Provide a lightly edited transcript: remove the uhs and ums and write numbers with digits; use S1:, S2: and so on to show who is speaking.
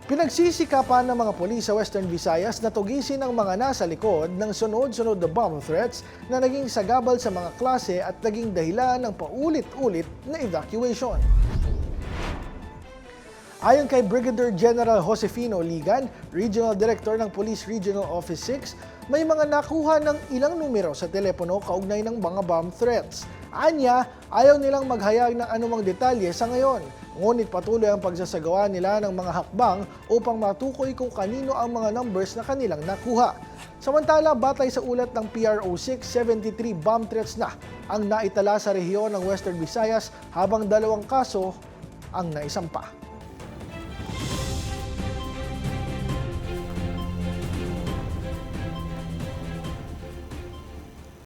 S1: Pinagsisikapan ng mga pulis sa Western Visayas na tugisin ang mga nasa likod ng sunod-sunod na bomb threats na naging sagabal sa mga klase at naging dahilan ng paulit-ulit na evacuation. Ayon kay Brigadier General Josefino Ligan, Regional Director ng Police Regional Office 6, may mga nakuha ng ilang numero sa telepono kaugnay ng mga bomb threats. Anya, ayaw nilang maghayag ng anumang detalye sa ngayon. Ngunit patuloy ang pagsasagawa nila ng mga hakbang upang matukoy kung kanino ang mga numbers na kanilang nakuha. Samantala, batay sa ulat ng PRO6, 73 bomb threats na ang naitala sa rehiyon ng Western Visayas habang 2 kaso ang naisampa.